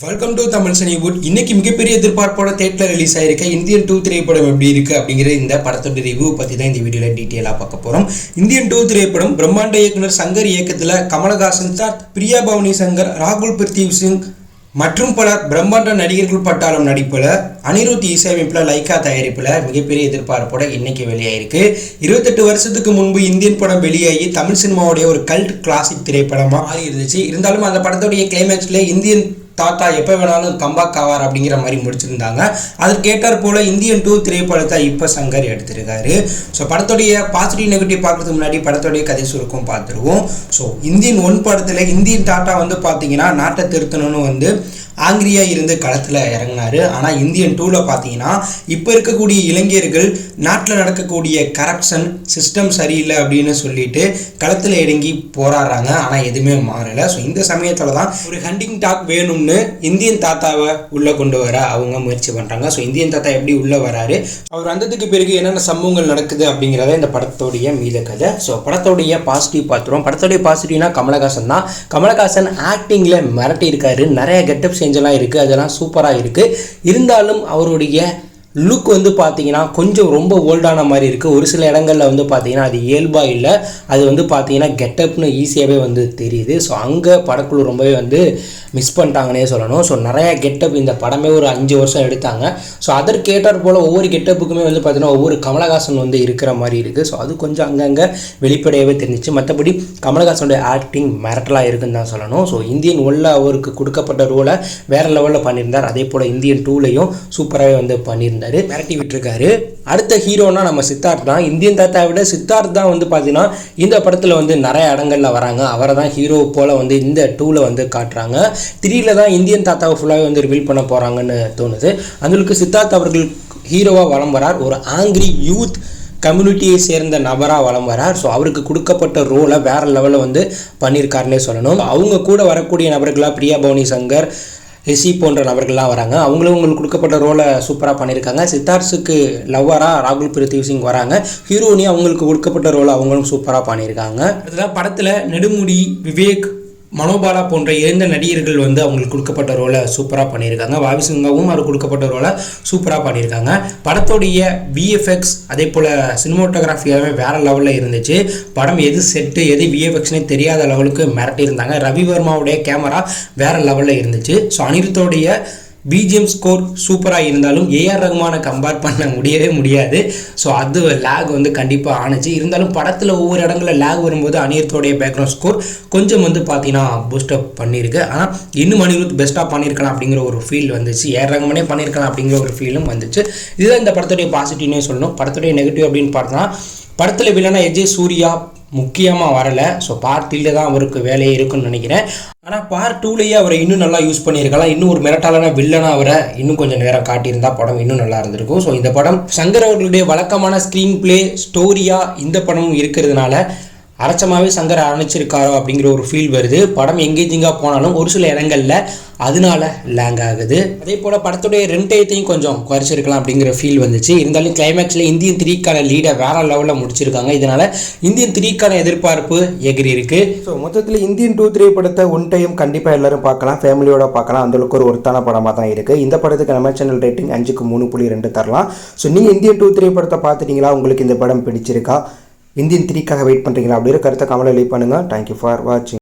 Welcome to Tamil சனிவுட். இன்னைக்கு மிகப்பெரிய எதிர்பார்ப்போட தேட்டர் ரிலீஸ் ஆயிருக்க இந்தியன் 2 திரைப்படம் எப்படி இருக்கு அப்படிங்கிற இந்த படத்தோட ரிவ்யூ பத்தி தான் இந்த வீடியோல டீட்டெயிலா பார்க்க போறோம். இந்தியன் 2 திரைப்படம் பிரம்மாண்ட இயக்குனர் சங்கர் இயக்கத்துல கமலஹாசன், பிரியா பவானி சங்கர், ராகுல் பிரதீப் சிங் மற்றும் பலர் பிரம்மாண்ட நடிகர்கள் பட்டாளம் நடிப்பில் அனிருத் இசையமைப்பில் லைக்கா தயாரிப்பில் மிகப்பெரிய எதிர்பார்ப்போட இன்னைக்கு வெளியாயிருக்கு. 28 வருஷத்துக்கு முன்பு இந்தியன் படம் வெளியாகி தமிழ் சினிமாவுடைய ஒரு கல்ட் கிளாசிக் திரைப்படமாக மாறி இருந்துச்சு. இருந்தாலும் அந்த படத்துடைய கிளைமேக்ஸ்ல இந்தியன் தாத்தா எப்போ வேணாலும் கம்பேக் ஆவார் அப்படிங்கிற மாதிரி முடிச்சிருந்தாங்க. அதற்கு ஏற்றார் போல இந்தியன் 2 திரைப்படத்தை இப்போ சங்கர் எடுத்திருக்காரு. ஸோ படத்துடைய பாசிட்டிவ் நெகட்டிவ் பார்க்கறதுக்கு முன்னாடி படத்துடைய கதை சுருக்கம் பார்த்துருவோம். ஸோ இந்தியன் 1 படத்தில் இந்தியன் தாத்தா பார்த்தீங்கன்னா நாட்டை திருத்தணும்னு ஆங்கிரியாக இருந்து களத்தில் இறங்கினார். ஆனால் இந்தியன் 2ல் பார்த்தீங்கன்னா இப்போ இருக்கக்கூடிய இளைஞர்கள் நாட்டில் நடக்கக்கூடிய கரப்ஷன் சிஸ்டம் சரியில்லை அப்படின்னு சொல்லிட்டு களத்தில் இறங்கி போராடுறாங்க. ஆனால் எதுவுமே மாறலை. ஸோ இந்த சமயத்தில் தான் ஒரு ஹண்டிங் டாக் வேணும்னு இந்தியன் தாத்தாவை உள்ளே கொண்டு வர அவங்க முயற்சி பண்ணுறாங்க. ஸோ இந்தியன் தாத்தா எப்படி உள்ளே வராரு, அவர் வந்ததுக்கு பிறகு என்னென்ன சம்பவங்கள் நடக்குது அப்படிங்கிறத இந்த படத்தோடைய மீத கதை. ஸோ படத்தோடைய பாசிட்டிவ் பார்த்துருவோம். படத்தோடைய பாசிட்டிவ்னா கமலஹாசன் தான். கமலஹாசன் ஆக்டிங்கில் மிரட்டி இருக்காரு. நிறைய கெட்டப் சேஞ்செல்லாம் இருக்குது, அதெல்லாம் சூப்பராக இருக்குது. இருந்தாலும் அவருடைய லுக் பார்த்தீங்கன்னா கொஞ்சம் ரொம்ப ஓல்டான மாதிரி இருக்குது. ஒரு சில இடங்களில் பார்த்தீங்கன்னா அது இயல்பாக இல்லை. அது பார்த்தீங்கன்னா கெட்டப்னு ஈஸியாகவே தெரியுது. ஸோ அங்கே படக்குழு ரொம்பவே மிஸ் பண்ணிட்டாங்கன்னே சொல்லணும். ஸோ நிறையா கெட்டப் இந்த படமே ஒரு 5 வருஷம் எடுத்தாங்க. ஸோ அதற்கு ஏற்றார் போல் ஒவ்வொரு கெட்டப்புக்குமே பார்த்தீங்கன்னா ஒவ்வொரு கமலஹாசன் இருக்கிற மாதிரி இருக்குது. ஸோ அது கொஞ்சம் அங்கங்கே வெளிப்படையாகவே தெரிஞ்சிச்சு. மற்றபடி கமலஹாசனுடைய ஆக்டிங் மிரட்டலாக இருக்குன்னு தான் சொல்லணும். ஸோ இந்தியன் 1ல் அவருக்கு கொடுக்கப்பட்ட ரோலை வேறு லெவலில் பண்ணியிருந்தார். அதே போல் இந்தியன் 2லையும் சூப்பராகவே பண்ணியிருந்தார், மிரட்டி விட்டுருக்காரு. அடுத்த ஹீரோனா நம்ம சித்தார்த் தான். இந்தியன் தாத்தா விட சித்தார்த் தான் பார்த்தீங்கன்னா இந்த படத்தில் நிறைய இடங்களில் வராங்க. அவரை தான் ஹீரோ போல் இந்த 2ல் காட்டுறாங்க. 3ல தான் இந்தியன் தாத்தாவை ஃபுல்லாகவே ரிவீல் பண்ண போகிறாங்கன்னு தோணுது. அதுக்கு சித்தார்த் அவர்கள் ஹீரோவாக வலம் வரார். ஒரு ஆங்கிரி யூத் கம்யூனிட்டியை சேர்ந்த நபராக வலம் வரார். ஸோ அவருக்கு கொடுக்கப்பட்ட ரோலை வேறு லெவலில் பண்ணியிருக்காருன்னே சொல்லணும். அவங்க கூட வரக்கூடிய நபர்களாக பிரியா பவானி சங்கர், ரிஷி போன்ற நபர்கள்லாம் வராங்க. அவங்களும் உங்களுக்கு கொடுக்கப்பட்ட ரோலை சூப்பராக பண்ணியிருக்காங்க. சித்தார்த்துக்கு லவ்வராக ராகுல் பிரதீப் சிங் வராங்க. ஹீரோனி அவங்களுக்கு கொடுக்கப்பட்ட ரோலை அவங்களும் சூப்பராக பண்ணியிருக்காங்க. அதுதான் படத்தில் நெடுமுடி, விவேக், மனோபாலா போன்ற 2 நடிகர்கள் அவங்களுக்கு கொடுக்கப்பட்ட ரோலை சூப்பராக பண்ணியிருக்காங்க. வாவி சிங்காவும் அவர் கொடுக்கப்பட்ட ரோலை சூப்பராக பண்ணியிருக்காங்க. படத்தோடைய விஎஃப்எக்ஸ் அதே போல் சினிமோட்டோகிராஃபி எல்லாமே வேறு லெவலில் இருந்துச்சு. படம் எது செட்டு எது விஎஃப்எக்ஸ்னே தெரியாத லெவலுக்கு மிரட்டியிருந்தாங்க. ரவி வர்மாவுடைய கேமரா வேறு லெவலில் இருந்துச்சு. ஸோ அனிருத்தோடைய பிஜிஎம் ஸ்கோர் சூப்பராக இருந்தாலும் ஏஆர் ரகுமானை கம்பேர் பண்ண முடியாது. ஸோ அது லேக் கண்டிப்பாக ஆணுச்சு. இருந்தாலும் படத்தில் ஒவ்வொரு இடங்களில் லேக் வரும்போது அனிருத்தோடைய பேக்ரவுண்ட் ஸ்கோர் கொஞ்சம் பார்த்தீங்கன்னா பூஸ்டப் பண்ணியிருக்கு. ஆனால் இன்னும் அனிருத் பெஸ்ட்டாக பண்ணியிருக்கலாம் அப்படிங்கிற ஒரு ஃபீல் வந்துச்சு. ஏஆர் ரகுமானே பண்ணியிருக்கலாம் அப்படிங்கிற ஒரு ஃபீலும் வந்துச்சு. இதுதான் இந்த படத்துடைய பாசிட்டிவ்னே சொல்லணும். படத்துடைய நெகட்டிவ் அப்படின்னு பார்த்தோன்னா படத்தில் வில்லனா எஜே சூர்யா முக்கியமாக வரலை. ஸோ பார்ட் 3 தான் அவருக்கு வேலையே இருக்குன்னு நினைக்கிறேன். ஆனால் பார்ட் 2லேயே அவரை இன்னும் நல்லா யூஸ் பண்ணியிருக்கலாம். இன்னும் ஒரு மிரட்டாலான வில்லனா அவரை இன்னும் கொஞ்சம் நேரம் காட்டியிருந்தா படம் இன்னும் நல்லா இருந்திருக்கும். ஸோ இந்த படம் சங்கர் அவர்களுடைய வழக்கமான ஸ்க்ரீன் பிளே ஸ்டோரியாக இந்த படமும் இருக்கிறதுனால அரைச்சமாகவே சங்கர் அணைச்சிருக்காரோ அப்படிங்கிற ஒரு ஃபீல் வருது. படம் எங்கேஜிங்காக போனாலும் ஒரு சில இடங்களில் அதனால லேங் ஆகுது. அதே போல் படத்துடைய ரெண்டையத்தையும் கொஞ்சம் குறைச்சிருக்கலாம் அப்படிங்கிற ஃபீல் வந்துச்சு. இருந்தாலும் கிளைமேக்ஸில் இந்தியன் 3க்கான லீடை வேற லெவலில் முடிச்சிருக்காங்க. இதனால் இந்தியன் 3க்கான எதிர்பார்ப்பு எகிரி இருக்கு. ஸோ மொத்தத்தில் இந்தியன் 2 திரைப்படத்தை ஒன் டைம் கண்டிப்பாக எல்லாரும் பார்க்கலாம், ஃபேமிலியோட பார்க்கலாம். அந்தளவுக்கு ஒரு ஒருத்தான படமாக தான் இருக்குது. இந்த படத்துக்கு நம்ம சேனல் ரேட்டிங் 5க்கு 3.2 தரலாம். ஸோ நீங்கள் இந்தியன் 2 திரைப்படத்தை பார்த்துட்டீங்களா? உங்களுக்கு இந்த படம் பிடிச்சிருக்கா? இந்தியன் 3க்காக வெயிட் பண்ணுறீங்களா? அப்படிங்கிற கருத்தை கமெண்ட்ல லீவ் பண்ணுங்கள். தேங்க்யூ ஃபார் வாட்சிங்.